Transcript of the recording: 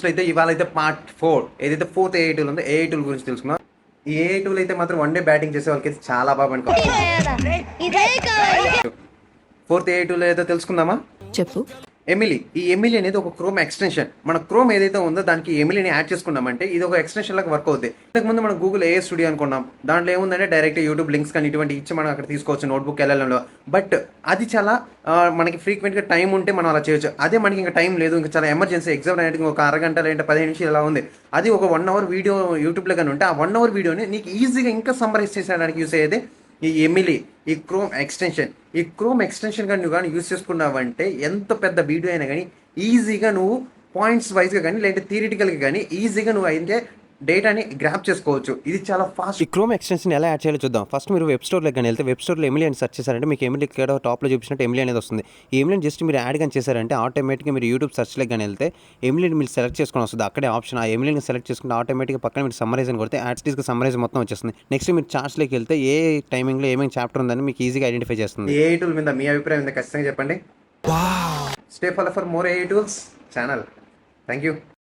టూల్స్లో అయితే ఇవాళ అయితే పార్ట్ 4 ఏదైతే ఫోర్త్ ఏఐ టూల్ ఉందో ఏఐ టూల్ గురించి తెలుసుకుందాం. ఈ ఏఐ టూల్ అయితే మాత్రం వన్ డే బ్యాటింగ్ చేసే వాళ్ళకి అయితే చాలా బాగా పనికొస్తుంది. ఫోర్త్ ఏఐ టూల్ ఏదో తెలుసుకుందామా? చెప్పు. ఎమిలీ. ఈ ఎమిలీ అనేది ఒక క్రోమ్ ఎక్స్టెన్షన్. మన క్రోమ్ ఏదైతే ఉందో దానికి ఎమిలీని యాడ్ చేసుకున్నామంటే ఇది ఒక ఎక్స్టెన్షన్ లాగా వర్క్ అవుతుంది. ఇంతకుముందు మనం గూగుల్ ఏఐ స్టూడియో అనుకున్నాం. దాంట్లో ఏముందంటే డైరెక్ట్ యూట్యూబ్ లింక్స్ కానీ ఇటువంటి ఇచ్చి మనం అక్కడ తీసుకోవచ్చు నోట్బుక్ వెళ్ళడంలో. బట్ అది చాలా మనకి ఫ్రీక్వెంట్గా టైం ఉంటే మనం అలా చేయొచ్చు. అదే మనకి ఇంకా టైం లేదు, ఇంకా చాలా ఎమర్జెన్సీ ఎగ్జామ్ అనేది ఒక అరగంట లేదంటే 15 నిమిషాలు ఇలా ఉంది. అది ఒక 1 అవర్ వీడియో యూట్యూబ్లో కానీ ఉంటే ఆ 1 అవర్ వీడియోని నీకు ఈజీగా ఇంకా సమ్మరైజ్ చేసేయడానికి యూస్ అయ్యేది ఈ ఎమిలీ, ఈ క్రోమ్ ఎక్స్టెన్షన్. ఈ క్రోమ్ ఎక్స్టెన్షన్ కానీ నువ్వు కానీ యూస్ చేసుకున్నావంటే ఎంత పెద్ద వీడియో అయినా కానీ ఈజీగా నువ్వు పాయింట్స్ వైజ్గా కానీ లేదంటే థియరిటికల్గా కానీ ఈజీగా నువ్వు అయితే డేటాని గ్రాప్ చేసుకోవచ్చు. ఇది చాలా ఫాస్ట్. ఈ క్రోమ్ ఎక్స్టెన్షన్ ఎలా యాడ్ చేయాలో చూద్దాం. ఫస్ట్ మీరు వెబ్ స్టోర్లోకి కానీ వెళ్తే వెబ్ స్టోర్లో ఎమిలీ అని సెర్చ్ చేశారంటే మీకు ఎమిలీ ఇక్కడ టాప్లో చూపించినట్టు ఎమిలీ అనేది వస్తుంది. ఈ ఎమిలీని జస్ట్ మీరు యాడ్ కానీ చేశారంటే ఆటోమేటిక్గా మీరు యూట్యూబ్ సెర్చ్లోకి కానీ వెళ్తే ఎమిలీని మీరు సెలెక్ట్ చేసుకొని వస్తుంది. అక్కడే ఆప్షన్ ఆ ఎమిలీని సెలెక్ట్ చేసుకుంటే ఆటోమేటిక్గా పక్కన మీరు సమ్మరైజ్ అని కొడితే యాడ్స్గా సమ్మరైజ్ మొత్తం వచ్చేస్తుంది. నెక్స్ట్ మీరు చార్ట్స్లోకి వెళ్తే ఏ టైమింగ్లో ఏమేమి చాప్టర్ ఉందని మీకు ఈజీగా ఐడెంటిఫై చేస్తుంది. ఏఐ టూల్ మీద మీ అభిప్రాయం ఏందో ఖచ్చితంగా చెప్పండి. Stay follow for more AI tools channel. Thank you.